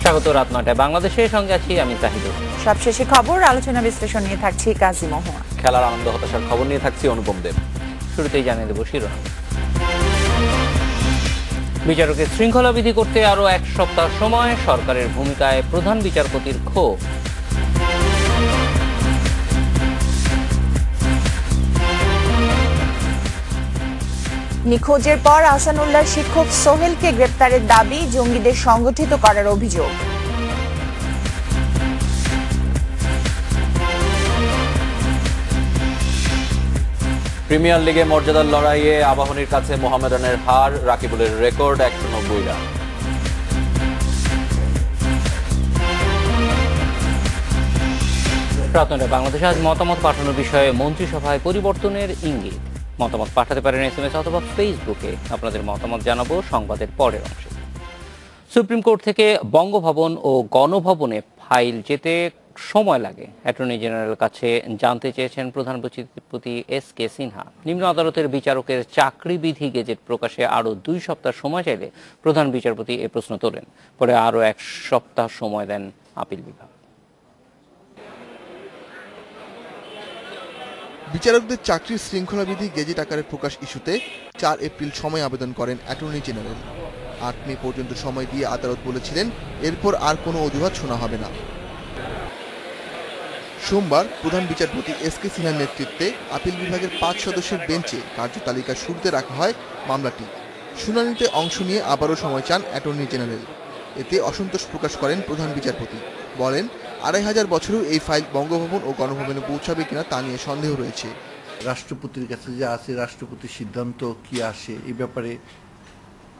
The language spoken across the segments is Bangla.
স্বাগত রাত ৯টায় বাংলাদেশের সঙ্গে আছি আমি জাহিদুল। সবশেষে খবর, আলোচনা বিশ্লেষণ নিয়ে থাকছি কাজী মহুয়া। খেলার আনন্দ হতাশার খবর নিয়ে থাকছি অনুপম দেব। শুরুতেই জানিয়ে দেব শিরোনাম। বিচারকের শৃঙ্খলা বিধি করতে আরো ১ সপ্তাহ সময়, সরকারের ভূমিকায় প্রধান বিচারপতির ক্ষোভ। নিখোঁজের পর আহসানুল্লাহর শিক্ষক সোহেলকে গ্রেপ্তারের দাবি, জঙ্গিদের সংগঠিত করার অভিযোগ। প্রিমিয়ার লিগে মর্যাদার লড়াইয়ে আবাহনীর কাছে মোহামেডানের হার, রাকিবুলের রেকর্ড ১৯০ রান। রাত ৯টায় বাংলাদেশে আজ মতামত পাঠানোর বিষয়ে মন্ত্রিসভায় পরিবর্তনের ইঙ্গিত। মতামত পাঠাতে পারেন SMS অথবা ফেসবুকে। আপনাদের মতামত জানাবো সংবাদের পরের অংশে। সুপ্রিম কোর্ট থেকে বঙ্গভবন ও গণভবনে ফাইল যেতে সময় লাগে, অ্যাটর্নি জেনারেলের কাছে জানতে চেয়েছেন প্রধান বিচারপতি SK সিনহা। নিম্ন আদালতের বিচারকের চাকরি বিধি গেজেট প্রকাশে আরও ২ সপ্তাহ সময় চাইলে প্রধান বিচারপতি এ প্রশ্ন তোলেন। পরে আরও ১ সপ্তাহ সময় দেন আপিল বিভাগ। বিচারকদের চাকরির শৃঙ্খলাবিধি গেজেট আকারে প্রকাশ ইস্যুতে ৪ এপ্রিল সময় আবেদন করেন অ্যাটর্নি জেনারেল। ৮ মে পর্যন্ত সময় দিয়ে আদালত বলেছিলেন এরপর আর কোনো অজুহাত শোনা হবে না। সোমবার প্রধান বিচারপতি SK সিনহার নেতৃত্বে আপিল বিভাগের ৫ সদস্যের বেঞ্চে কার্যতালিকার শুরুতে রাখা হয় মামলাটি। শুনানিতে অংশ নিয়ে আবারও সময় চান অ্যাটর্নি জেনারেল। এতে অসন্তোষ প্রকাশ করেন প্রধান বিচারপতি। বলেন ২৫০০ বছরেও এই ফাইল বঙ্গভবন ও গণভবনে পৌঁছাবে কিনা তা নিয়ে সন্দেহ রয়েছে। রাষ্ট্রপতির কাছে যা আছে, রাষ্ট্রপতির সিদ্ধান্ত কি আসে এই ব্যাপারে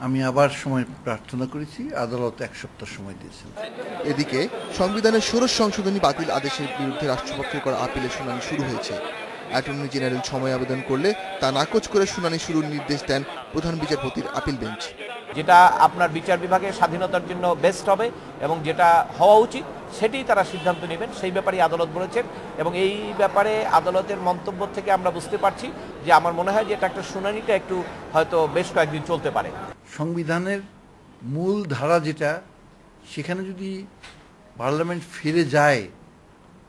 আমি আবার সময় প্রার্থনা করেছি। আদালত ১ সপ্তাহ সময় দিয়েছেন। এদিকে সংবিধানের ১৬ সংশোধনী বাতিল আদেশের বিরুদ্ধে রাষ্ট্রপক্ষের করা আপিলের শুনানি শুরু হয়েছে। অ্যাটর্নি জেনারেল সময় আবেদন করলে তা নাকচ করে শুনানি শুরুর নির্দেশ দেন প্রধান বিচারপতির আপিল বেঞ্চ। যেটা আপনার বিচার বিভাগের স্বাধীনতার জন্য বেস্ট হবে এবং যেটা হওয়া উচিত সেটি তারা সিদ্ধান্ত নেবেন, সেই ব্যাপারে আদালত বলেছেন। এবং এই ব্যাপারে আদালতের মন্তব্য থেকে আমরা বুঝতে পারছি যে আমার মনে হয় যে এটা একটা শুনানিটা একটু হয়তো বেশ কয়েকদিন চলতে পারে। সংবিধানের মূল ধারা যেটা, সেখানে যদি পার্লামেন্ট ফিরে যায়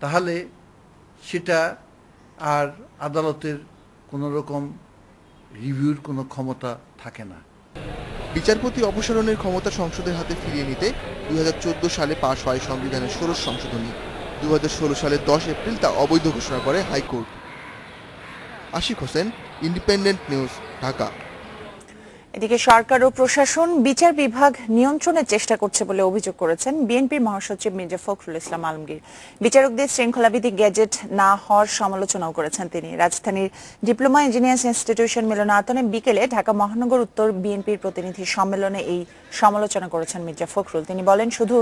তাহলে সেটা আর আদালতের কোনো রকম রিভিউর কোনো ক্ষমতা থাকে না। বিচারপতি অপসারণের ক্ষমতা সংসদের হাতে ফিরিয়ে নিতে ২০১৪ সালে পাশ হয় সংবিধানের ১৬ সংশোধনী। ২০১৬ সালের ১০ এপ্রিল তা অবৈধ ঘোষণা করে high court. Ashiq Hossain, independent news, Dhaka. এদিকে সরকার ও প্রশাসন বিচার বিভাগ নিয়ন্ত্রণের চেষ্টা করছে বলে অভিযোগ করেছেন বিএনপির মহাসচিব মির্জা ফখরুল ইসলাম আলমগীর। বিচারকদের শৃঙ্খলাবিধি গেজেট না হওয়ার সমালোচনাও করেছেন তিনি। রাজধানীর ডিপ্লোমা ইঞ্জিনিয়ার্স ইনস্টিটিউশন মিলনায়তনে বিকেলে ঢাকা মহানগর উত্তর বিএনপির প্রতিনিধি সম্মেলনে এই সমালোচনা করেছেন মির্জা ফখরুল। তিনি বলেন, শুধু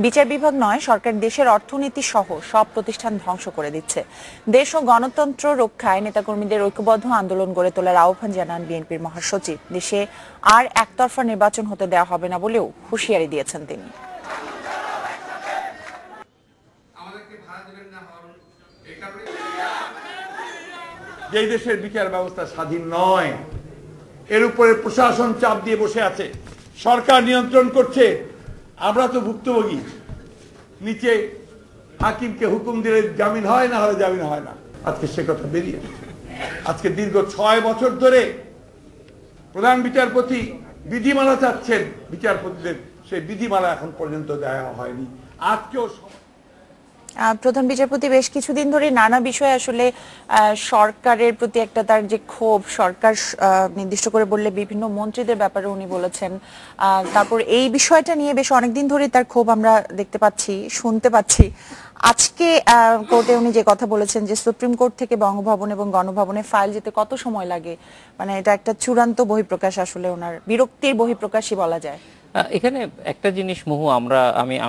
বিচার বিভাগ নয়, সরকার দেশের অর্থনীতি সহ সব প্রতিষ্ঠান ধ্বংস করে দিচ্ছে। দেশ ও গণতন্ত্র রক্ষায় নেতাকর্মীদের ঐক্যবদ্ধ আন্দোলন গড়ে তোলার আহ্বান জানান বিএনপির মহাসচিব। দেশে আর একতরফা নির্বাচন হতে দেওয়া হবে না বলেও হুঁশিয়ারি দিয়েছেন তিনি। যে দেশের বিচার ব্যবস্থা স্বাধীন নয়, এর উপরে প্রশাসন চাপ দিয়ে বসে আছে, সরকার নিয়ন্ত্রণ করছে, আমরা তো ভুক্তভোগী। নিচে হাকিমকে হুকুম দিলে জামিন হয়, না হলে জামিন হয় না। আজকে সে কথা বেরিয়ে, আজকে দীর্ঘ ৬ বছর ধরে প্রধান বিচারপতি বিধিমালা চাচ্ছেন বিচারপতিদের, সেই বিধিমালা এখন পর্যন্ত দেওয়া হয়নি। আজকেও প্রধান বিচারপতি বেশ কিছুদিন ধরে নানা বিষয়ে আসলে সরকারের প্রতি একটা তার যে ক্ষোভ, সরকার নির্দিষ্ট করে বললে বিভিন্ন মন্ত্রীদের ব্যাপারে উনি বলেছেন। তারপর এই বিষয়টা নিয়ে বেশ অনেকদিন ধরে তার ক্ষোভ আমরা দেখতে পাচ্ছি, শুনতে পাচ্ছি। আজকে কোর্টে উনি যে কথা বলেছেন যে সুপ্রিম কোর্ট থেকে বঙ্গভবন এবং গণভবনে ফাইল যেতে কত সময় লাগে, মানে এটা একটা চূড়ান্ত বহিঃপ্রকাশ, আসলে ওনার বিরক্তির বহিঃপ্রকাশই বলা যায়। এখানে একটা জিনিস মহু,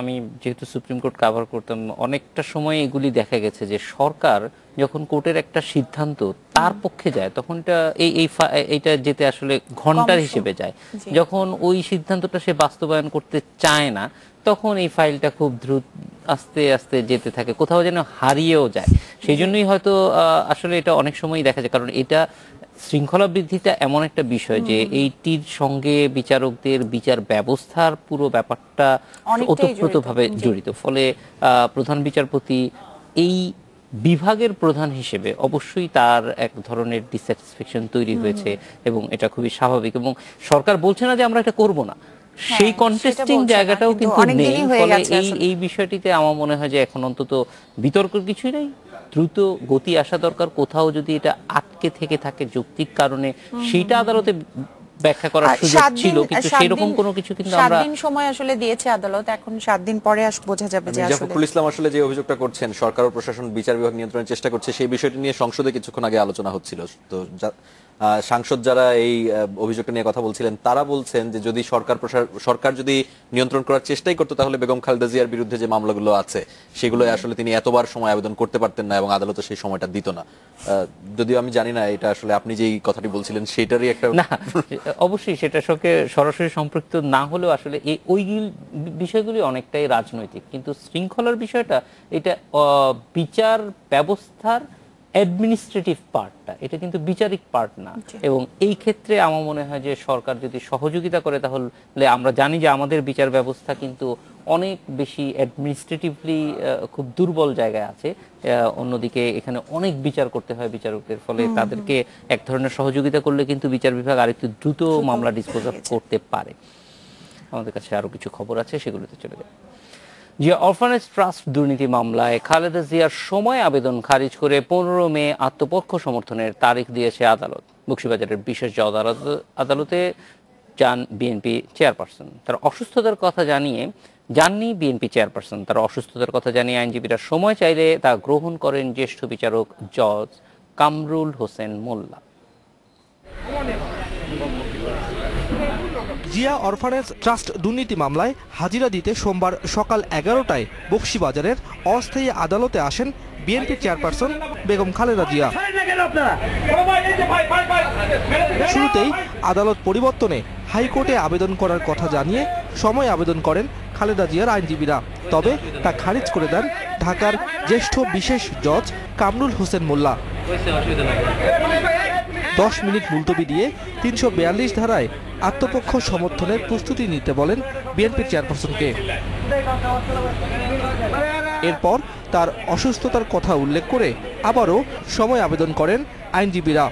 আমি যেহেতু সুপ্রিম কোর্ট কভার করতাম, অনেকটা সময় এগুলি দেখা গেছে যে সরকার যখন কোর্টের একটা সিদ্ধান্ত তার পক্ষে যায় তখন এইটা যেতে আসলে ঘন্টার হিসেবে যায়। যখন ওই সিদ্ধান্তটা সে বাস্তবায়ন করতে চায় না তখন এই ফাইলটা খুব দ্রুত আস্তে আস্তে যেতে থাকে, কোথাও যেন হারিয়েও যায়। সেই জন্যই হয়তো আসলে এটা অনেক সময় দেখা যায়, কারণ এটা শৃঙ্খলা বৃদ্ধিটা এমন একটা বিষয় যে এইটির সঙ্গে বিচারকদের বিচার ব্যবস্থার পুরো ব্যাপারটা ওতপ্রোতভাবে জড়িত। ফলে প্রধান বিচারপতি এই বিভাগের প্রধান হিসেবে অবশ্যই তার এক ধরনের ডিস্যাটিসফ্যাকশন তৈরি হয়েছে এবং এটা খুবই স্বাভাবিক। এবং সরকার বলছে না যে আমরা এটা করব না, সেই কন্টেস্টিং জায়গাটাও কিন্তু নেই। ফলে এই বিষয়টিতে আমার মনে হয় যে এখন অন্তত বিতর্ক কিছুই নেই, দ্রুত গতি আসা দরকার। কোথাও যদি এটা আটকে থেকে থাকে যৌক্তিক কারণে, সেইটা আদালতে ব্যাখ্যা করার সুযোগ ছিল, কিন্তু সেরকম কোনো কিছু কিন্তু আমরা 7 দিন সময় আসলে দিয়েছে আদালত, এখন 7 দিন পরে বোঝা যাবে যে আসলে ফখরুল ইসলাম আসলে যে অভিযোগটা করছেন সরকার ও প্রশাসন বিচার বিভাগ নিয়ন্ত্রণের চেষ্টা করছে, সেই বিষয়টি নিয়ে সংসদে কিছুক্ষণ আগে আলোচনা হচ্ছিল। তো সাংসদ যারা এই অভিযোগটা নিয়ে কথা বলছিলেন তারা বলছেন যে যদি সরকার যদি নিয়ন্ত্রণ করার চেষ্টাই করতো তাহলে বেগম খালেদা জিয়ার বিরুদ্ধে যে মামলাগুলো আছে সেগুলো আসলে তিনি এতবার সময় আবেদন করতে পারতেন না এবং আদালত সেই সময়টা দিত না। যদিও আমি জানি না এটা আসলে আপনি যেই কথাটি বলছিলেন সেটারই একটা না, অবশ্যই সেটার সঙ্গে সরাসরি সম্পৃক্ত না হলেও আসলে ওই বিষয়গুলি অনেকটাই রাজনৈতিক, কিন্তু শৃঙ্খলার বিষয়টা এটা বিচার ব্যবস্থার অ্যাডমিনিস্ট্রেটিভ পার্টটা, এটা কিন্তু বিচারিক পার্ট না। এবং এই ক্ষেত্রে আমার মনে হয় যে সরকার যদি সহযোগিতা করে তাহলে আমরা জানি যে আমাদের বিচার ব্যবস্থা কিন্তু অনেক বেশি অ্যাডমিনিস্ট্রেটিভলি খুব দুর্বল জায়গায় আছে। অন্যদিকে এখানে অনেক বিচার করতে হয় বিচারকদের, ফলে তাদেরকে এক ধরনের সহযোগিতা করলে কিন্তু বিচার বিভাগ আরেকটু দ্রুত মামলা ডিসপোজ করতে পারে। আমাদের কাছে আরো কিছু খবর আছে, সেগুলোতে চলে যায়। জিয়া অরফানেজ ট্রাস্ট দুর্নীতি মামলায় খালেদা জিয়ার সময় আবেদন খারিজ করে 15 মে আত্মপক্ষ সমর্থনের তারিখ দিয়েছে আদালত। বকশীবাজারের বিশেষ জজ আদালতে যান বিএনপি চেয়ারপারসন। তার অসুস্থতার কথা জাননি বিএনপি চেয়ারপারসন। তার অসুস্থতার কথা জানিয়ে আইনজীবীরা সময় চাইলে তা গ্রহণ করেন জ্যেষ্ঠ বিচারক জজ কামরুল হোসেন মোল্লা। জিয়া অরফানেজ ট্রাস্ট দুর্নীতি মামলায় হাজিরা দিতে সোমবার সকাল 11টায় বকশীবাজারের অস্থায়ী আদালতে আসেন বিএনপি চেয়ারপারসন বেগম খালেদা জিয়া। শুরুতেই আদালত পরিবর্তনে হাইকোর্টে আবেদন করার কথা জানিয়ে সময় আবেদন করেন খালেদা জিয়ার আইনজীবীরা, তবে তা খারিজ করে দেন ঢাকার জ্যেষ্ঠ বিশেষ জজ কামরুল হোসেন মোল্লা। 10 মিনিট মুলতবি দিয়ে 342 ধারায় আত্মপক্ষ সমর্থনের প্রস্তুতি নিতে বলেন বিএনপির চেয়ারপারসনকে। এরপর তার অসুস্থতার কথা উল্লেখ করে আবারও সময় আবেদন করেন আইনজীবীরা।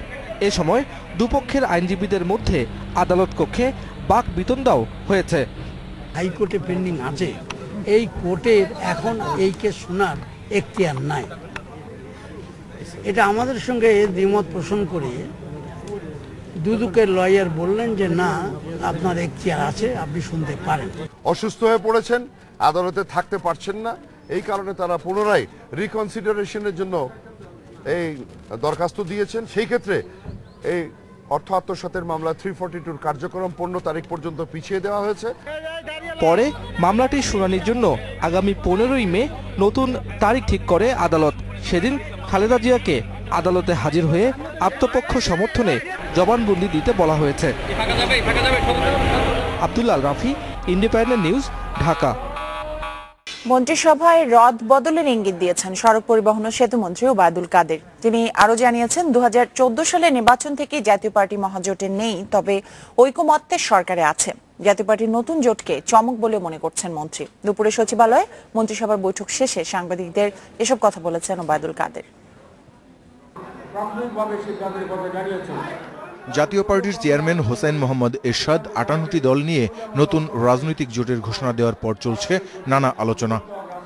এ সময় দুপক্ষের আইনজীবীদের মধ্যে আদালত কক্ষে বাক বিতণ্ডাও হয়েছে। হাইকোর্টে পেন্ডিং আছে, এই কোর্টের এখন এই কেস শোনার এখতিয়ার নাই। এটা আমাদের সঙ্গে দ্বিমত পোষণ করে দুদকের লয়ার বললেন যে না, আপনার এখতিয়ার আছে, আপনি শুনতে পারেন। অসুস্থ হয়ে পড়েছেন, আদালতে থাকতে পারছেন না, এই কারণে তারা পুনরায় রিকনসিডারেশনের জন্য এই দরখাস্ত দিয়েছেন। সেই ক্ষেত্রে এই অর্থ আত্মসাতের মামলা 342 কার্যক্রম 15 তারিখ পর্যন্ত পিছিয়ে দেওয়া হয়েছে। পরে মামলাটির শুনানির জন্য আগামী 15ই মে নতুন তারিখ ঠিক করে আদালত। সেদিন খালেদা জিয়াকে আদালতে হাজির হয়ে আত্মপক্ষ সমর্থনে জবানবন্দি দিতে বলা হয়েছে। Abdullah Rafi, independent news, Dhaka. মন্ত্রিসভায় রদ বদলের ইঙ্গিত দিয়েছেন সড়ক পরিবহন ও সেতু মন্ত্রী ওবায়দুল কাদের। তিনি আরো জানিয়েছেন 2014 সালের নির্বাচন থেকে জাতীয় পার্টি মহাজোটে নেই, তবে ঐকমত্যের সরকারে আছে। জাতীয় পার্টির নতুন জোটকে চমক বলে মনে করছেন মন্ত্রী। দুপুরে সচিবালয়ে মন্ত্রিসভার বৈঠক শেষে সাংবাদিকদের এসব কথা বলেছেন ওবায়দুল কাদের। জাতীয় পার্টির চেয়ারম্যান হোসেন মোহাম্মদ এরশাদ 58টি দল নিয়ে নতুন রাজনৈতিক জোটের ঘোষণা দেওয়ার পর চলছে নানা আলোচনা।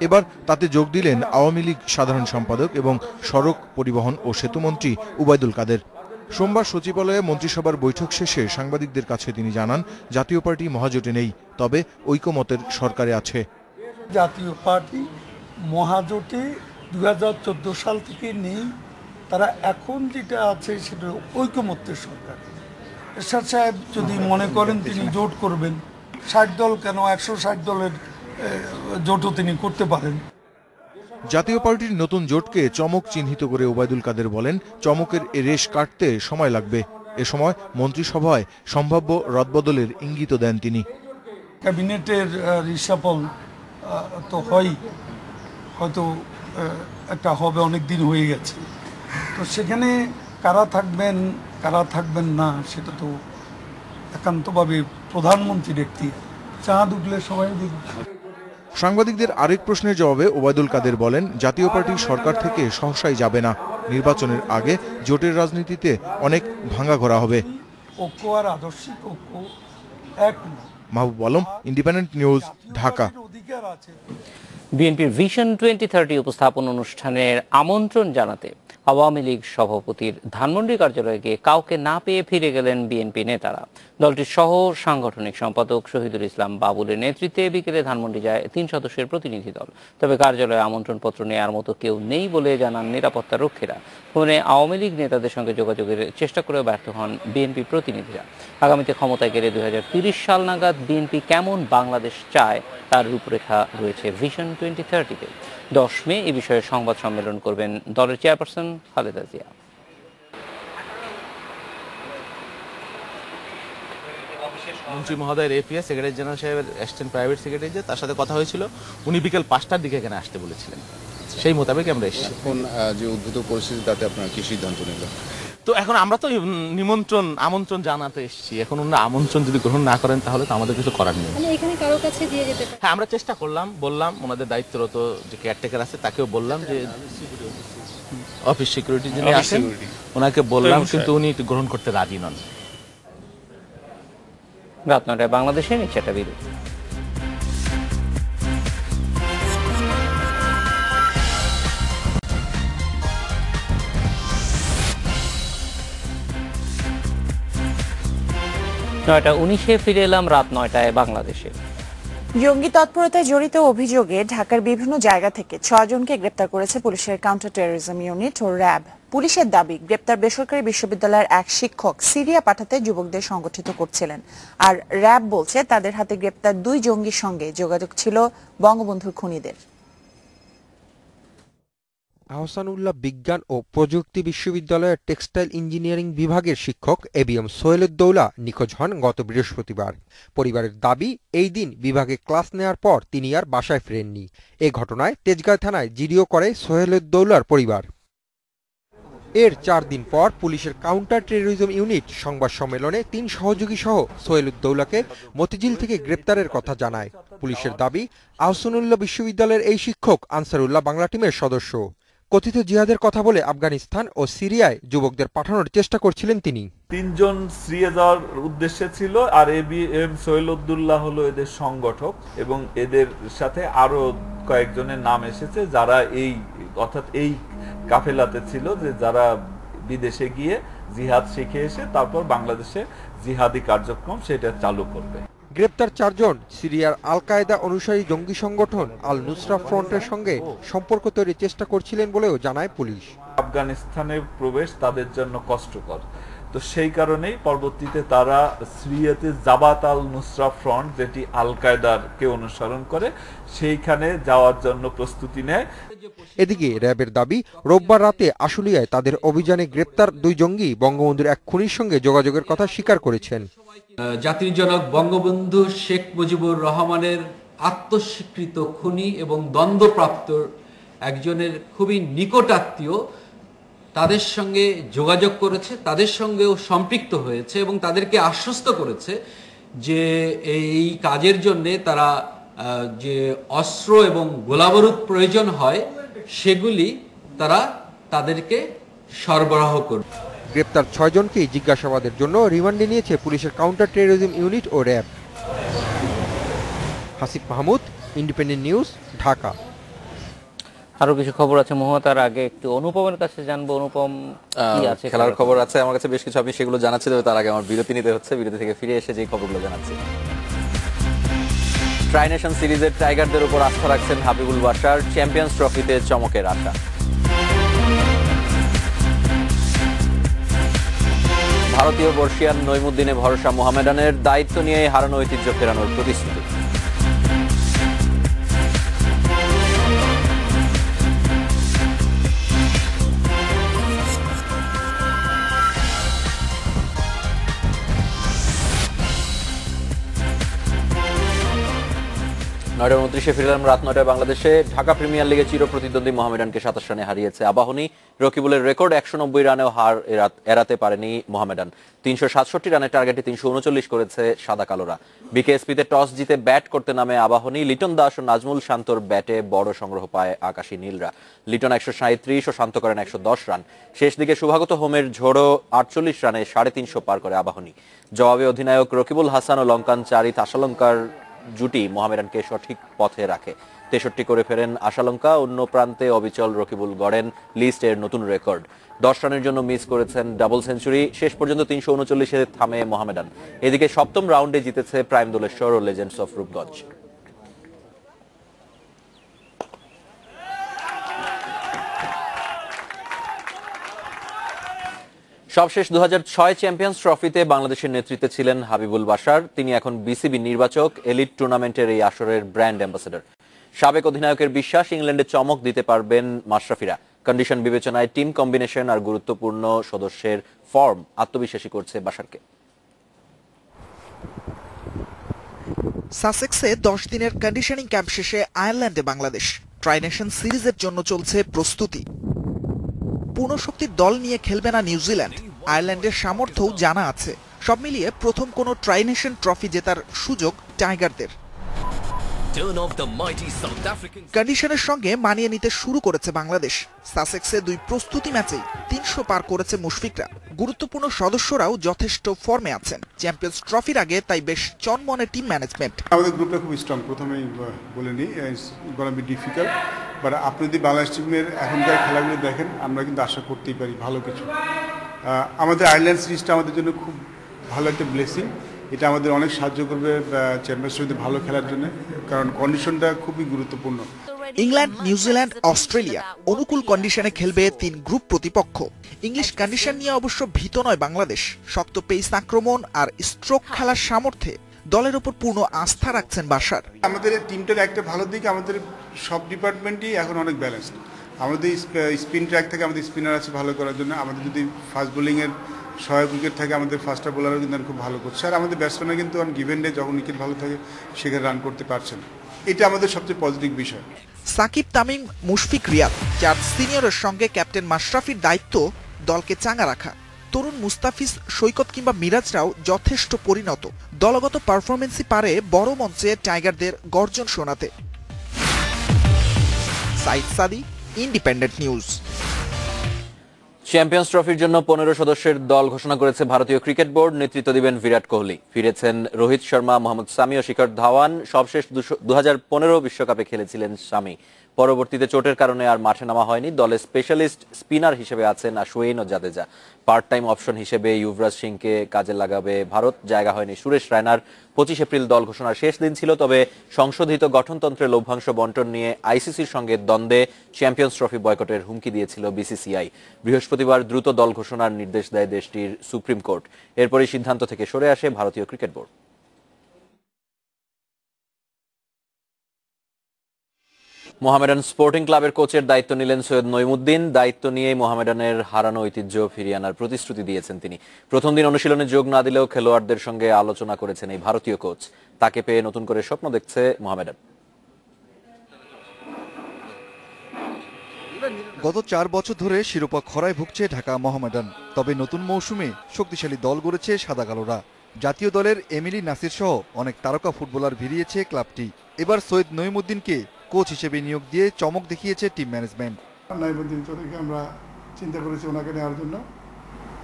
এবার তাতে যোগ দিলেন আওয়ামী লীগ সাধারণ সম্পাদক এবং সড়ক পরিবহন ও সেতুমন্ত্রী ওবায়দুল কাদের। সোমবার সচিবালয়ে মন্ত্রিসভার বৈঠক শেষে সাংবাদিকদের কাছে তিনি জানান, জাতীয় পার্টি মহাজোটে নেই, তবে ঐকমত্যের সরকারে আছে। জাতীয় পার্টি মহাজোটে 2014 সাল থেকে নেই, তারা এখন যেটা আছে সেটা ঐকমত্যের সরকার। এরশাদ সাহেব যদি মনে করেন তিনি জোট করবেন, 60 দল কেন 160 দলের জোটও তিনি করতে পারেন। জাতীয় পার্টির নতুন জোটকে চমক চিহ্নিত করে ওবায়দুল কাদের বলেন, চমকের রেশ কাটতে সময় লাগবে। এ সময় মন্ত্রিসভায় সম্ভাব্য রদবদলের ইঙ্গিত দেন তিনি। ক্যাবিনেটের রিসাফল তো হয়তো একটা হবে, অনেক দিন হয়ে গেছে, তো সেখানে কারা থাকবেন না সেটা তো একান্তভাবে প্রধানমন্ত্রীর ব্যক্তি। চাঁদ উঠলে সবাই দেখবে। সাংবাদিকদের আরেক প্রশ্নের জবাবে ওবায়দুল কাদের বলেন, জাতীয় পার্টি সরকার থেকে সহসাই যাবে না। নির্বাচনের আগে জোটের রাজনীতিতে অনেক ভাঙাঘোরা হবে। ঐক্য আর আদর্শিক ঐক্য এক না। Mahbub Alam, independent news, Dhaka. অধিকার আছে। বিএনপির ভিশন 2030 উপস্থাপন অনুষ্ঠানের আমন্ত্রণ জানাতে আওয়ামী লীগ সভাপতির ধানমন্ডি কার্যালয়ে গিয়ে কাউকে না পেয়ে ফিরে গেলেন বিএনপি নেতারা। দলটির সহ সাংগঠনিক সম্পাদক শহীদুল ইসলাম বাবুলের নেতৃত্বে বিকেলে ধানমন্ডি যায় 3 সদস্যের প্রতিনিধি দল। তবে কার্যালয়ে আমন্ত্রণপত্র নেওয়ার মতো কেউ নেই বলে জানান নিরাপত্তা রক্ষীরা। ফোনে আওয়ামী লীগ নেতাদের সঙ্গে যোগাযোগের চেষ্টা করেও ব্যর্থ হন বিএনপি প্রতিনিধিরা। আগামীতে ক্ষমতায় গেলে 2030 সাল নাগাদ বিএনপি কেমন বাংলাদেশ চায় তার রূপরেখা রয়েছে ভিশন 2030-তে। 10 মে এ বিষয়ে সংবাদ সম্মেলন করবেন দলের চেয়ারপারসন খালেদা জিয়া। মন্ত্রী মহোদয়ের এপিএস সেক্রেটারি জেনারেল সাহেবের অ্যাসিস্ট্যান্ট প্রাইভেট সেক্রেটারি তার সাথে কথা হয়েছিল, উনি বিকেল 5টার দিকে এখানে আসতে বলেছিলেন, সেই মোতাবেক আমরা এসেছি। এখন যে উদ্ভূত পরিস্থিতি তাতে আপনারা কি সিদ্ধান্ত নিলেন? তো এখন আমরা তো আমন্ত্রণ জানাতে এসেছি, এখন ওনারা আমন্ত্রণ যদি গ্রহণ না করেন তাহলে তো আমাদের কিছু করার নেই। এখানে কারো কাছে দিয়ে যেতে পারে? হ্যাঁ, আমরা চেষ্টা করলাম, বললাম ওনাদের দায়িত্বরত যে কেয়ারটেকার আছে তাকেও বললাম যে অফিস সিকিউরিটি যিনি আছেন ওনাকে বললাম, কিন্তু উনি গ্রহণ করতে রাজি নন। রাত 9টায় বাংলাদেশে নিচ্ছে একটা বিরতি। নয়টা 19-এ ফিরে এলাম রাত 9টায় বাংলাদেশে। জঙ্গি তৎপরতায় জড়িত অভিযোগে ঢাকার বিভিন্ন জায়গা থেকে 6 জনকে গ্রেপ্তার করেছে পুলিশের কাউন্টার টেরোরিজম ইউনিট ও র্যাব। পুলিশের দাবি, গ্রেপ্তার বেসরকারি বিশ্ববিদ্যালয়ের এক শিক্ষক সিরিয়া পাঠাতে যুবকদের সংগঠিত করছিলেন। আর র্যাব বলছে তাদের হাতে গ্রেপ্তার 2 জঙ্গির সঙ্গে যোগাযোগ ছিল বঙ্গবন্ধুর খুনিদের। আহসানুল্লাহ বিজ্ঞান ও প্রযুক্তি বিশ্ববিদ্যালয়ের টেক্সটাইল ইঞ্জিনিয়ারিং বিভাগের শিক্ষক এবিএম সোহেলুদ্দৌলা নিখোঁজ হন গত বৃহস্পতিবার। পরিবারের দাবি, এই দিন বিভাগে ক্লাস নেওয়ার পর তিনি আর বাসায় ফেরেননি। এ ঘটনায় তেজগাঁও থানায় জিডিও করে সোহেলুদ্দৌলার পরিবার। এর 4 দিন পর পুলিশের কাউন্টার টেরোরিজম ইউনিট সংবাদ সম্মেলনে 3 সহযোগী সহ সোহেলুদ্দৌলাকে মতিঝিল থেকে গ্রেপ্তারের কথা জানায়। পুলিশের দাবি, আহসানুল্লাহ বিশ্ববিদ্যালয়ের এই শিক্ষক আনসারুল্লাহ বাংলা টিমের সদস্য। কথিত জিহাদের কথা বলে আফগানিস্তান ও সিরিয়ায় যুবকদের পাঠানোর চেষ্টা করছিলেন তিনি। 3 জন সিরিয়া যাওয়ার উদ্দেশ্যে ছিল, আর এবিএম সোহেলুদ্দৌলা হলো এদের সংগঠক, এবং এদের সাথে আরো কয়েকজনের নাম এসেছে যারা অর্থাৎ এই কাফেলাতে ছিল, যে যারা বিদেশে গিয়ে জিহাদ শিখে এসে তারপর বাংলাদেশে জিহাদি কার্যক্রম সেটা চালু করবে। গ্রেপ্তার 4 জন সিরিয়ার আল কায়েদা অনুসারী জঙ্গি সংগঠন আল নুসরা ফ্রন্টের সঙ্গে সম্পর্ক তৈরির চেষ্টা করছিলেন বলেও জানায় পুলিশ। আফগানিস্তানের প্রবেশ তাদের জন্য কষ্টকর, তো সেই কারণেই পরবর্তীতে তারা সিরিয়াতে জাবাত আল নুসরা ফ্রন্ট, যেটি আল কায়েদারকে অনুসরণ করে, সেইখানে যাওয়ার জন্য প্রস্তুতি নেয়। এদিকে র্যাবের দাবি, রোববার রাতে আশুলিয়ায় তাদের অভিযানে গ্রেপ্তার 2 জঙ্গি বঙ্গবন্ধুর এক খুনির সঙ্গে যোগাযোগের কথা স্বীকার করেছেন। জাতির জনক বঙ্গবন্ধু শেখ মুজিবুর রহমানের আত্মস্বীকৃত খুনি এবং দ্বন্দ্বপ্রাপ্ত একজনের খুবই নিকট আত্মীয় তাদের সঙ্গে যোগাযোগ করেছে, তাদের সঙ্গেও সম্পৃক্ত হয়েছে এবং তাদেরকে আশ্বস্ত করেছে যে এই কাজের জন্যে তারা যে অস্ত্র এবং গোলাবারুদ প্রয়োজন হয় সেগুলি তারা তাদেরকে সরবরাহ করবে। গ্রেপ্তার 6 জনকেই জিজ্ঞাসাবাদের জন্য রিমান্ডে নিয়েছে পুলিশের কাউন্টার টেরোরিজম ইউনিট ও র্যাব। Hasif Mahmud, Independent news, Dhaka. আরো কিছু খবর আছে মোহাম্মদ, তার আগে একটু অনুপমের কাছে জানবো। অনুপম, কি আছে? খেলার খবর আছে আমার কাছে বেশ কিছু, আপনি সেগুলো জানাচ্ছি, তবে তার আগে আমার বিরতি নিতে হচ্ছে। বিরতি থেকে ফিরে এসে যে খবরগুলো জানাচ্ছি। ট্রাই নেশন সিরিজের টাইগারদের উপর আস্থা রাখছেন হাবিবুল বাশার, চ্যাম্পিয়ন্স ট্রফিতে চমকের আশা। ভারতীয় বর্ষিয়ান নইমুদ্দিনে ভরসা মোহামেডানের, দায়িত্ব নিয়ে হারানো ঐতিহ্য ফেরানোর প্রতিশ্রুতি। 9:29 ফিরলাম রাত 9টায় বাংলাদেশে। ঢাকা প্রিমিয়ার লিগে চিরপ্রতিদ্বন্দ্বী মোহামেডানকে 27 রানে হারিয়েছে আবাহনী। রকিবুলের রেকর্ড 190 রানেও হার এড়াতে পারেনি মোহামেডান। 367 রানের টার্গেটে 339 করেছে সাদা কালোরা। বিকেএসপিতে টস জিতে ব্যাট করতে নামে আবাহনী। লিটন দাস ও নাজমুল শান্তর ব্যাটে বড় সংগ্রহ পায় আকাশী নীলরা। লিটন 137 ও শান্ত করেন 110 রান। শেষ দিকে শুভাগত হোমের ঝোড়ো 48 রানে 350 পার করে আবাহনী। জবাবে অধিনায়ক রকিবুল হাসান ও লঙ্কান চারিত আশালঙ্কার জুটি মোহামেডানকে সঠিক পথে রাখে। 63 করে ফেরেন আশালঙ্কা। অন্য প্রান্তে অবিচল রকিবুল গড়েন লিস্টের নতুন রেকর্ড। 10 রানের জন্য মিস করেছেন ডাবল সেঞ্চুরি। শেষ পর্যন্ত 339-এ থামে মোহামেডান। এদিকে সপ্তম রাউন্ডে জিতেছে প্রাইম দোলেশ্বর ও লেজেন্ডস অফ রূপগঞ্জ। সবশেষ 2006 চ্যাম্পিয়ন্স ট্রফিতে বাংলাদেশের নেতৃত্বে ছিলেন হাবিবুল বাশার। তিনি এখন বিসিবি নির্বাচক, এলিট টুর্নামেন্টের এই আসরের ব্র্যান্ড অ্যাম্বাসেডর। সাবেক অধিনায়কের বিশ্বাস ইংল্যান্ডে চমক দিতে পারবেন মাশরাফিরা। কন্ডিশন বিবেচনায় টিম কম্বিনেশন আর গুরুত্বপূর্ণ সদস্যের ফর্ম আত্মবিশ্বাসী করছে বাশারকে। সাসেক্সে 10 দিনের কন্ডিশনিং ক্যাম্প শেষে আয়ারল্যান্ডে বাংলাদেশ। ট্রাই নেশন সিরিজের জন্য চলছে প্রস্তুতি। পূর্ণ শক্তির দল নিয়ে খেলবে না নিউজিল্যান্ড। আয়ারল্যান্ডের সামর্থ্যও জানা আছে। সব মিলিয়ে প্রথম কোনো ট্রাই নেশন ট্রফি জেতার সুযোগ টাইগারদের। কন্ডিশনের সঙ্গে মানিয়ে নিতে শুরু করেছে বাংলাদেশ। সাসেক্সে 2 প্রস্তুতি ম্যাচেই 300 পার করেছে মুশফিকরা। গুরুত্বপূর্ণ সদস্যরাও যথেষ্ট ফর্মে আছেন। চ্যাম্পিয়ন্স ট্রফির আগে তাই বেশ চনমনে টিম ম্যানেজমেন্ট। আমাদের গ্রুপটা খুব স্ট্রং, প্রথমেই বলে নিই, গোনা বি ডিফিকাল্ট, বাট আপনি যদি বাংলাদেশ টিমের এখনকার খেলাগুলো দেখেন, আমরা কিন্তু আশা করতেই পারি ভালো কিছু। আমাদের আয়ারল্যান্ড সিরিজটা আমাদের জন্য খুব ভালো একটা ব্লেসিং। এটা আমাদের অনেক সাহায্য করবে চ্যাম্পিয়ন্স ট্রফিতে ভালো খেলার জন্য, কারণ কন্ডিশনটা খুবই গুরুত্বপূর্ণ। ইংল্যান্ড, নিউজিল্যান্ড, অস্ট্রেলিয়া অনুকূল কন্ডিশনে খেলবে 3 গ্রুপ প্রতিপক্ষ। ইংলিশ কন্ডিশন নিয়ে অবশ্য ভীত নয় বাংলাদেশ। শক্ত পেস আক্রমণ আর স্ট্রোক খেলার সামর্থ্যে দলের উপর পূর্ণ আস্থা রাখছেন বাশার। আমাদের টিমটার একটা ভালো দিক, আমাদের সব ডিপার্টমেন্টই এখন অনেক ব্যালেন্সড। আমাদের স্পিন ট্র্যাক থেকে আমাদের স্পিনার আছে ভালো করার জন্য। আমাদের যদি ফাস্ট বোলিংয়ের সহায়ক উইকেট থাকে, আমাদের ফাস্টার বোলারও কিন্তু খুব ভালো করছে। আর আমাদের ব্যাটসম্যানরা কিন্তু অন গিভেন ডে যখন উইকেট ভালো থাকে সেখানে রান করতে পারছেন। এটা আমাদের সবচেয়ে পজিটিভ বিষয়। সাকিব, তামিম, মুশফিক, রিয়াদ 4 সিনিয়রের সঙ্গে ক্যাপ্টেন মাশরাফির দায়িত্ব দলকে চাঙ্গা রাখা। তরুণ মুস্তাফিজ, সৈকত কিংবা মিরাজরাও যথেষ্ট পরিণত। দলগত পারফরমেন্সই পারে বড় মঞ্চে টাইগারদের গর্জন শোনাতে। সাইদ সাদি, ইন্ডিপেন্ডেন্ট নিউজ। চ্যাম্পিয়ন্স ট্রফির জন্য 15 সদস্যের দল ঘোষণা করেছে ভারতীয় ক্রিকেট বোর্ড। নেতৃত্ব দিবেন বিরাট কোহলি। ফিরেছেন রোহিত শর্মা, মোহাম্মদ সামি ও শিখর ধাওয়ান। সবশেষ 2015 বিশ্বকাপে খেলেছিলেন সামি। পরবর্তীতে চোটের কারণে আর মাঠে নামা হয়নি। দলে স্পেশালিস্ট স্পিনার হিসেবে আছেন আশ্বিন ও জাদেজা। পার্ট টাইম অপশন হিসেবে যুবরাজ সিংকে কাজে লাগাবে ভারত। জায়গা হয়নি সুরেশ রায়নার। 25 এপ্রিল দল ঘোষণার শেষ দিন ছিল। তবে সংশোধিত গঠনতন্ত্রের লভ্যাংশ বন্টন নিয়ে আইসিসির সঙ্গে দ্বন্দ্বে চ্যাম্পিয়ন্স ট্রফি বয়কটের হুমকি দিয়েছিল বিসিসিআই। বৃহস্পতিবার দ্রুত দল ঘোষণার নির্দেশ দেয় দেশটির সুপ্রিম কোর্ট। এরপরই সিদ্ধান্ত থেকে সরে আসে ভারতীয় ক্রিকেট বোর্ড। মোহামেডান স্পোর্টিং ক্লাবের কোচের দায়িত্ব নিলেন সৈয়দ নইমুদ্দিন। দায়িত্ব নিয়ে মোহামেডানের হারানো ঐতিহ্য ফিরিয়ে আনার প্রতিশ্রুতি দিয়েছেন তিনি। প্রথম দিন অনুশীলনে যোগ না দিলেও খেলোয়াড়দের সঙ্গে আলোচনা করেছেন এই ভারতীয় কোচ। তাকে পেয়ে নতুন করে স্বপ্ন দেখছে মোহামেডান। গত 4 বছর ধরে শিরোপা খরায় ভুগছে ঢাকা মোহামেডান। তবে নতুন মৌসুমে শক্তিশালী দল গড়েছে সাদা কালোরা। জাতীয় দলের এমিলি নাসির সহ অনেক তারকা ফুটবলার ভিড়িয়েছে ক্লাবটি। এবার সৈয়দ নইমুদ্দিনকে কোচ হিসেবে নিয়োগ দিয়ে চমক দেখিয়েছে টিম ম্যানেজমেন্ট। নইমুদ্দিন চৌধুরীকে আমরা চিন্তা করেছি ওনাকে নেওয়ার জন্য।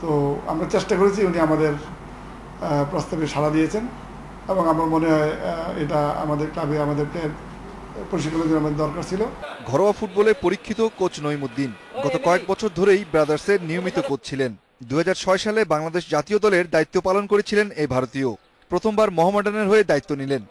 তো আমরা চেষ্টা করেছি, উনি আমাদের প্রস্তাবে সাড়া দিয়েছেন এবং আমার মনে হয় এটা আমাদের ক্লাবে আমাদের প্রশিক্ষণের জন্য আমাদের দরকার ছিল। ঘরোয়া ফুটবলে পরীক্ষিত কোচ নইমুদ্দিন গত কয়েক বছর ধরেই ব্রাদার্সের নিয়মিত কোচ ছিলেন। 2006 সালে বাংলাদেশ জাতীয় দলের দায়িত্ব পালন করেছিলেন এই ভারতীয়। প্রথমবার মোহামেডানের হয়ে দায়িত্ব নিলেন।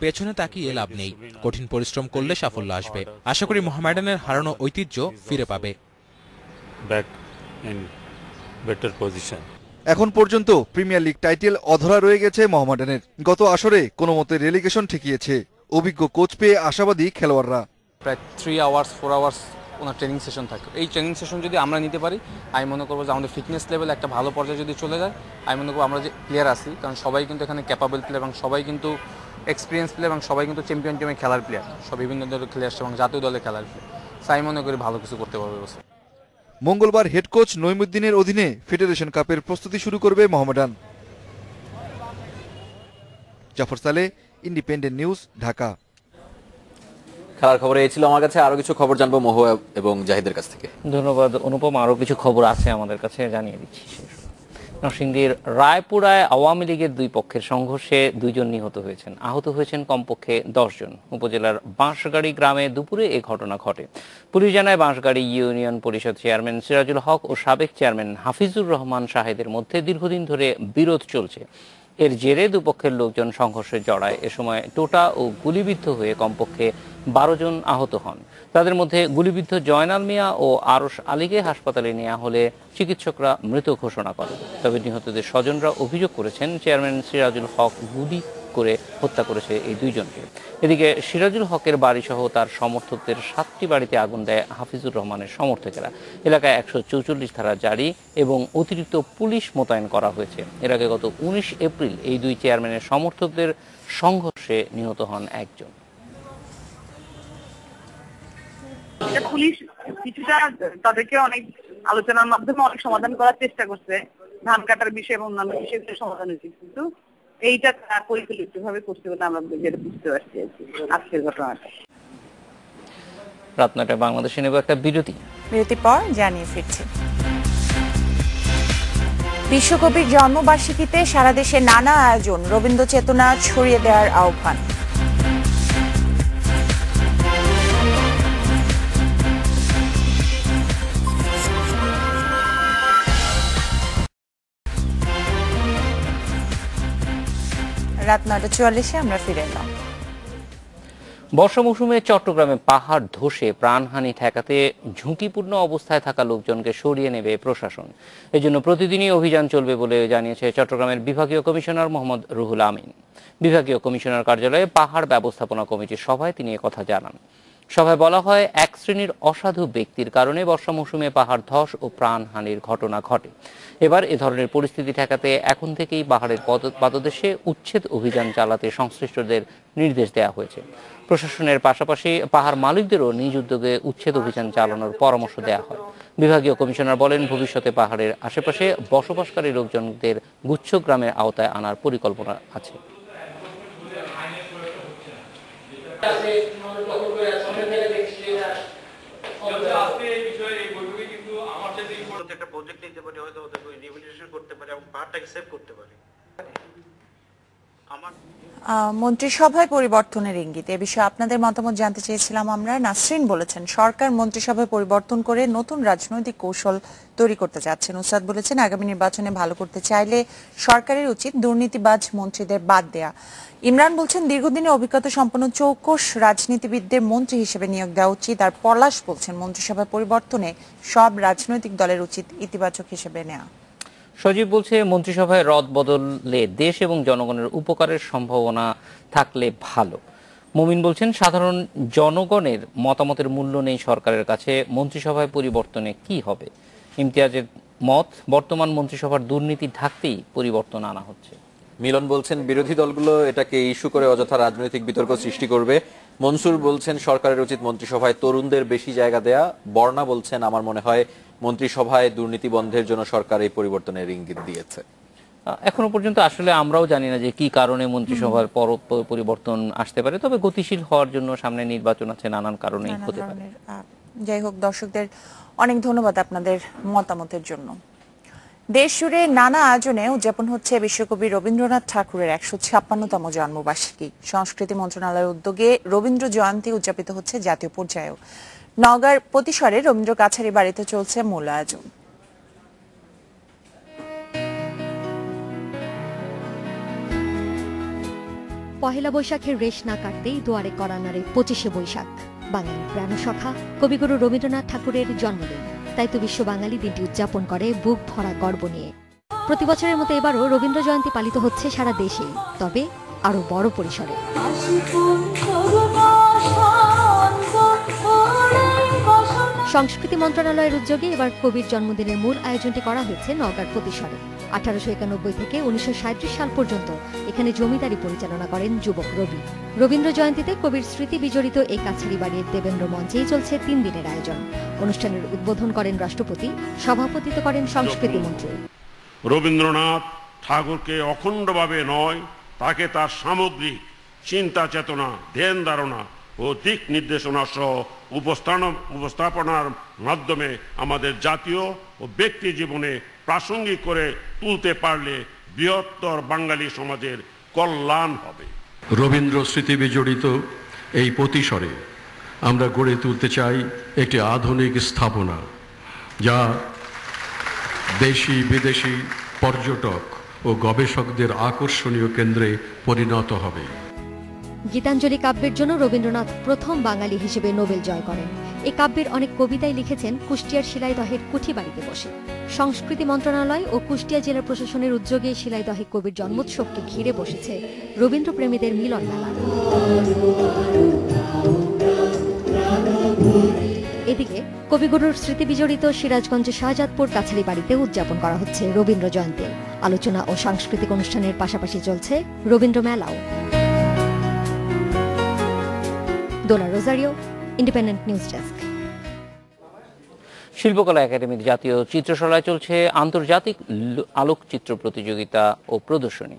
পেছনে তাকিয়ে লাভ নেই, কঠিন পরিশ্রম করলে সাফল্য আসবে। আশা করি মোহামেডানের হারানো ঐতিহ্য ফিরে পাবে। এখন পর্যন্ত প্রিমিয়ার লিগ টাইটেল অধরা রয়ে গেছে মোহামেডানের। গত আসরে কোনো মতে রেলিগেশন ঠেকিয়েছে। অভিজ্ঞ কোচ পেয়ে আশাবাদী খেলোয়াড়রা। প্রায় 3 আওয়ার্স 4 আওয়ার্স ওনার ট্রেনিং সেশন থাকে। এই ট্রেনিং সেশন যদি আমরা নিতে পারি, আমি মনে করবো যে আমাদের ফিটনেস লেভেল একটা ভালো পর্যায়ে যদি চলে যায়, আমি মনে করবো আমরা যে প্লেয়ার আছি, কারণ সবাই কিন্তু এখানে ক্যাপাবল প্লেয়ার এবং সবাই কিন্তু এক্সপিরিয়েন্স প্লেয়ার এবং সবাই কিন্তু চ্যাম্পিয়ন টিমে খেলার প্লেয়ার, সব বিভিন্ন দলের খেলে আসছে এবং জাতীয় দলে খেলার প্লেয়ার। তাই মনে করি ভালো কিছু করতে পারবে। মঙ্গলবার হেড কোচ নইমুদ্দিনের অধীনে ফেডারেশন কাপের প্রস্তুতি শুরু করবে মোহামেডান। জাফর সালে, ইন্ডিপেন্ডেন্ট নিউজ, ঢাকা। খেলার খবর এই ছিল আমার কাছে। আরো কিছু খবর জানবো মহুয়া এবং জাহিদের কাছ থেকে। ধন্যবাদ অনুপম। আরো কিছু খবর আছে আমাদের কাছে, জানিয়ে দিচ্ছি। নরসিংদীর রায়পুরায় আওয়ামী লীগের দুই পক্ষের সংঘর্ষে 2 জন নিহত হয়েছেন, আহত হয়েছেন কমপক্ষে 10 জন। উপজেলার বাঁশগাড়ি গ্রামে দুপুরে এ ঘটনা ঘটে। পুলিশ জানায় বাঁশগাড়ি ইউনিয়ন পরিষদ চেয়ারম্যান সিরাজুল হক ও সাবেক চেয়ারম্যান হাফিজুর রহমান শাহেদের মধ্যে দীর্ঘদিন ধরে বিরোধ চলছে। এর জেরে দুপক্ষের লোকজন সংঘর্ষে জড়ায়। এ সময় টোটা ও গুলিবিদ্ধ হয়ে কমপক্ষে 12 জন আহত হন। তাদের মধ্যে গুলিবিদ্ধ জয়নাল মিয়া ও আরশ আলীকে হাসপাতালে নেওয়া হলে চিকিৎসকরা মৃত ঘোষণা করেন। তবে নিহতদের স্বজনরা অভিযোগ করেছেন চেয়ারম্যান সিরাজুল হক গুলি করে হত্যা করেছে এই 2 জনকে। এদিকে সিরাজুল হকের বাড়িসহ তার সমর্থকদের 7টি বাড়িতে আগুন দেয় হাফিজুর রহমানের সমর্থকেরা। এলাকায় 144 ধারা জারি এবং অতিরিক্ত পুলিশ মোতায়েন করা হয়েছে। এর আগে গত 19 এপ্রিল এই 2 চেয়ারম্যানের সমর্থকদের সংঘর্ষে নিহত হন 1 জন। পুলিশ কিছুটা তাদেরকে অনেক আলোচনার মাধ্যমে অনেক সমাধান করার চেষ্টা করছে, ধান কাটার বিষয় এবং অন্যান্য বিষয়গুলো সমাধান হয়েছে, কিন্তু এইটা তারা পরিচালিত ভাবে করছে বলে আমরা যেটা বুঝতে পারছি আজকের ঘটনাটা। রাত 9টায় বাংলাদেশে নেব একটা বিরতি। বিরতির পর জানিয়ে ফিরছি। বিশ্বকবির জন্মবার্ষিকীতে সারা দেশে নানা আয়োজন, রবীন্দ্র চেতনা ছড়িয়ে দেওয়ার আহ্বান। রাত 9:44 আমরা ফিরে এলাম। বর্ষা মৌসুমে চট্টগ্রামে পাহাড় ধসে প্রাণহানি ঠেকাতে ঝুঁকিপূর্ণ অবস্থায় থাকা লোকজনকে সরিয়ে নেবে প্রশাসন। এজন্য প্রতিদিনই অভিযান চলবে বলে জানিয়েছে চট্টগ্রামের বিভাগীয় কমিশনার মোহাম্মদ রুহুল আমিন। বিভাগীয় কমিশনার কার্যালয়ে পাহাড় ব্যবস্থাপনা কমিটির সভায় তিনি কথা জানান। সভায় বলা হয়, 1 শ্রেণীর অসাধু ব্যক্তির কারণে বর্ষা মৌসুমে পাহাড় ধস ও প্রাণহানির ঘটনা ঘটে। এবার এ ধরনের পরিস্থিতি ঠেকাতে এখন থেকেই পাহাড়ের পাদদেশে উচ্ছেদ অভিযান চালাতে সংশ্লিষ্টদের নির্দেশ দেওয়া হয়েছে। প্রশাসনের পাশাপাশি পাহাড় মালিকদেরও নিজ উদ্যোগে উচ্ছেদ অভিযান চালানোর পরামর্শ দেওয়া হয়। বিভাগীয় কমিশনার বলেন, ভবিষ্যতে পাহাড়ের আশেপাশে বসবাসকারী লোকজনদের গুচ্ছগ্রামের আওতায় আনার পরিকল্পনা আছে। মন্ত্রিসভায় পরিবর্তনের ইঙ্গিত, এ বিষয়ে আপনাদের মতামত জানতে চেয়েছিলাম আমরা। নাসরিন বলেছেন, সরকার মন্ত্রিসভায় পরিবর্তন করে নতুন রাজনৈতিক কৌশল তৈরি করতে যাচ্ছেন। নুসরাত বলেছেন, আগামী নির্বাচনে ভালো করতে চাইলে সরকারের উচিত দুর্নীতিবাজ মন্ত্রীদের বাদ দেয়া। ইমরান বলছেন, দীর্ঘদিনের অভিজ্ঞতা সম্পন্ন চৌকস রাজনীতিবিদদের মন্ত্রী হিসেবে নিয়োগ দেওয়া উচিত। আর পলাশ বলছেন, মন্ত্রিসভায় পরিবর্তনে সব রাজনৈতিক দলের উচিত ইতিবাচক হিসেবে নেওয়া। সজীব বলছে, মন্ত্রিসভায় রদ বদলে দেশ এবং জনগণের উপকারের সম্ভাবনা থাকলে ভালো। মুমিন বলছেন, সাধারণ জনগণের মতামতের মূল্য নেই সরকারের কাছে, মন্ত্রিসভায় পরিবর্তনে কি হবে। ইমতিয়াজের মত, বর্তমান মন্ত্রিসভার দুর্নীতি ঢাকতেই পরিবর্তন আনা হচ্ছে। মিলন বলছেন, বিরোধী দলগুলো এটাকে ইস্যু করে অযথা রাজনৈতিক বিতর্ক সৃষ্টি করবে। মনসুর বলছেন, সরকারের উচিত মন্ত্রিসভায় তরুণদের বেশি জায়গা দেয়া। বর্ণা বলছেন, আমার মনে হয় মন্ত্রিসভায় দুর্নীতি বন্ধের জন্য সরকার এই পরিবর্তনের ইঙ্গিত দিয়েছে। এখনো পর্যন্ত আসলে আমরাও জানি না যে কি কারণে মন্ত্রিসভার পরিবর্তন আসতে পারে, তবে গতিশীল হওয়ার জন্য সামনে নির্বাচন আছে, নানান কারণেই হতে পারে। যাই হোক, দর্শকদের অনেক ধন্যবাদ আপনাদের মতামতের জন্য। দেশ জুড়ে নানা আয়োজনে উদযাপন হচ্ছে বিশ্বকবি রবীন্দ্রনাথ ঠাকুরের 156তম জন্মবার্ষিকী। সংস্কৃতি মন্ত্রণালয়ের উদ্যোগে রবীন্দ্র জয়ন্তী উদযাপিত হচ্ছে জাতীয় পর্যায়েও। নওগাঁর প্রতিসরে রবীন্দ্র কাছারি বাড়িতে চলছে মূল আয়োজন। পহেলা বৈশাখের রেশ না কাটতেই দুয়ারে কড়া নাড়ে 25শে বৈশাখ, বাঙালির প্রাণসখা কবিগুরু রবীন্দ্রনাথ ঠাকুরের জন্মদিন। তাই তো বিশ্ব বাঙালি দিনটি উদযাপন করে বুক ভরা গর্ব নিয়ে। প্রতি বছরের মতো এবারও রবীন্দ্র জয়ন্তী পালিত হচ্ছে সারা দেশেই, তবে আরো বড় পরিসরে। সংস্কৃতি মন্ত্রণালয়ের উদ্যোগে এবার কবির জন্মদিনের মূল আয়োজনটি করা হয়েছে নওগাঁর প্রতিসরে। 1891 থেকে 1937 সাল পর্যন্ত এখানে জমিদারি পরিচালনা করেন যুবক রবি। রবীন্দ্র জয়ন্তীতে কবির স্মৃতি বিজড়িত এই কাছারি বাড়ির দেবেন্দ্র মঞ্চেই চলছে 3 দিনের আয়োজন। অনুষ্ঠানের উদ্বোধন করেন রাষ্ট্রপতি, সভাপতিত্ব করেন সংস্কৃতি মন্ত্রী। রবীন্দ্রনাথ ঠাকুরকে অখণ্ডভাবে নয়, তাকে তার সামগ্রিক চিন্তা চেতনা, ধ্যান ধারণা ও দিক নির্দেশনা সহ উপস্থাপনার মাধ্যমে আমাদের জাতীয় ও ব্যক্তি জীবনে প্রাসঙ্গিক করে তুলতে পারলে বৃহত্তর বাঙালি সমাজের কল্যাণ হবে। রবীন্দ্র স্মৃতি বিজড়িত এই প্রতিসরে আমরা গড়ে তুলতে চাই একটি আধুনিক স্থাপনা, যা দেশি বিদেশি পর্যটক ও গবেষকদের আকর্ষণীয় কেন্দ্রে পরিণত হবে। গীতাঞ্জলি কাব্যের জন্য রবীন্দ্রনাথ প্রথম বাঙালি হিসেবে নোবেল জয় করেন। এই কাব্যের অনেক কবিতাই লিখেছেন কুষ্টিয়ার শিলাইদহের কুঠিবাড়িতে বসে। সংস্কৃতি মন্ত্রণালয় ও কুষ্টিয়া জেলা প্রশাসনের উদ্যোগে শিলাইদহে কবির জন্মোৎসবকে ঘিরে বসেছে রবীন্দ্রপ্রেমীদের মিলন মেলা। এদিকে কবিগুরুর স্মৃতি বিজড়িত সিরাজগঞ্জের শাহজাদপুর কাছারি বাড়িতে উদযাপন করা হচ্ছে রবীন্দ্র জয়ন্তী। আলোচনা ও সাংস্কৃতিক অনুষ্ঠানের পাশাপাশি চলছে রবীন্দ্র মেলাও। দোলা রোজারিও, ইন্ডিপেন্ডেন্ট নিউজ ডেস্ক। শিল্পকলা একাডেমির জাতীয় চিত্রশালায় চলছে আন্তর্জাতিক আলোকচিত্র প্রতিযোগিতা ও প্রদর্শনী।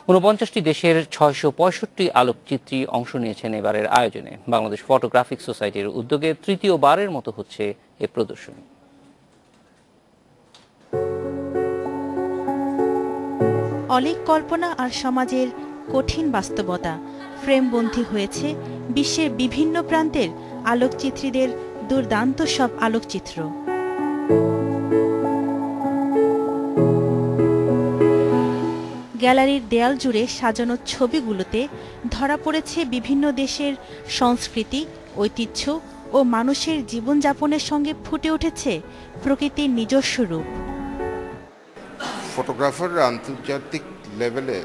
49টি দেশের 665 আলোকচিত্রী অংশ নিয়েছেন এবারের আয়োজনে। বাংলাদেশ ফটোগ্রাফিক সোসাইটির উদ্যোগে তৃতীয়বারের মতো হচ্ছে এ প্রদর্শনী। অলীক কল্পনা আর সমাজের কঠিন বাস্তবতা ফ্রেমবন্দী হয়েছে বিশ্বের বিভিন্ন প্রান্তের আলোকচিত্রীদের দুর্দান্ত সব আলোকচিত্র। গ্যালারির দেয়াল জুড়ে সাজানো ছবিগুলোতে ধরা পড়েছে বিভিন্ন দেশের সংস্কৃতি, ঐতিহ্য ও মানুষের জীবনযাপনের সঙ্গে ফুটে উঠেছে প্রকৃতির নিজস্ব রূপ। ফটোগ্রাফার আন্তর্জাতিক লেভেলে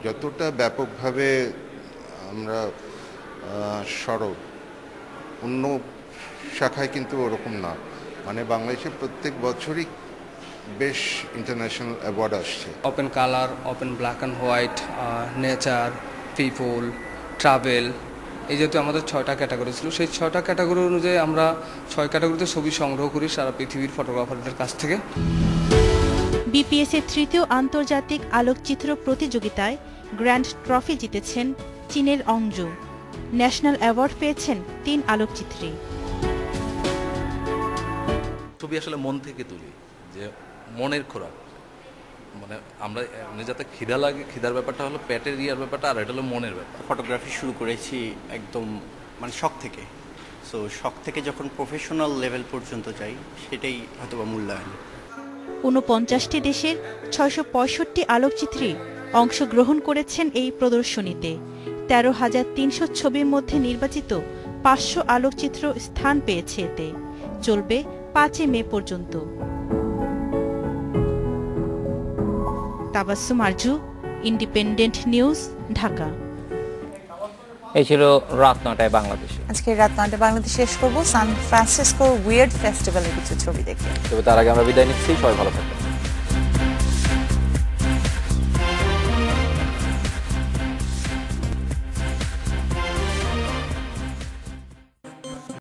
যতটা ব্যাপকভাবে আমরা সরব, অন্য শাখায় কিন্তু ওরকম না। মানে বাংলাদেশে প্রত্যেক বছরই বেশ ইন্টারন্যাশনাল অ্যাওয়ার্ড আসছে। Open colour, open black and white, nature, people, travel, এই যেহেতু আমাদের 6টা ক্যাটাগরি ছিল, সেই 6টা ক্যাটাগরি অনুযায়ী আমরা 6 ক্যাটাগরিতে ছবি সংগ্রহ করি সারা পৃথিবীর ফটোগ্রাফারদের কাছ থেকে। বিপিএস এর তৃতীয় আন্তর্জাতিক আলোকচিত্র প্রতিযোগিতায় গ্র্যান্ড ট্রফি জিতেছেন চীনের অংজু। ন্যাশনাল অ্যাওয়ার্ড পেয়েছেন 3 আলোকচিত্রী। ছবি আসলে মন থেকে তুলি, যে মনের খোরাক, মানে আমরা যাতে খিদা লাগে, খিদার ব্যাপারটা হলো পেটের ইয়ার ব্যাপারটা, আর এটা হলো মনের ব্যাপার। ফটোগ্রাফি শুরু করেছি একদম মানে শখ থেকে, সো শখ থেকে যখন প্রফেশনাল লেভেল পর্যন্ত যাই সেটাই হয়তো মূল্যায়ন। 49টি দেশের 665 আলোকচিত্রী অংশগ্রহণ করেছেন এই প্রদর্শনীতে। 13,300 ছবির মধ্যে নির্বাচিত 500 আলোকচিত্র স্থান পেয়েছে এতে। চলবে 5 মে পর্যন্ত। Tabassum Arju, independent news, Dhaka. এই ছিল রাত 9টায় বাংলাদেশে। আজকে রাত 9টায় বাংলাদেশে শেষ করব সান ফ্রান্সিসকো উইয়ার্ড ফেস্টিভ্যালের কিছু ছবি দেখে। তবে তার আগে আমরা বিদায় নিচ্ছি, সবাই ভালো থাকবেন।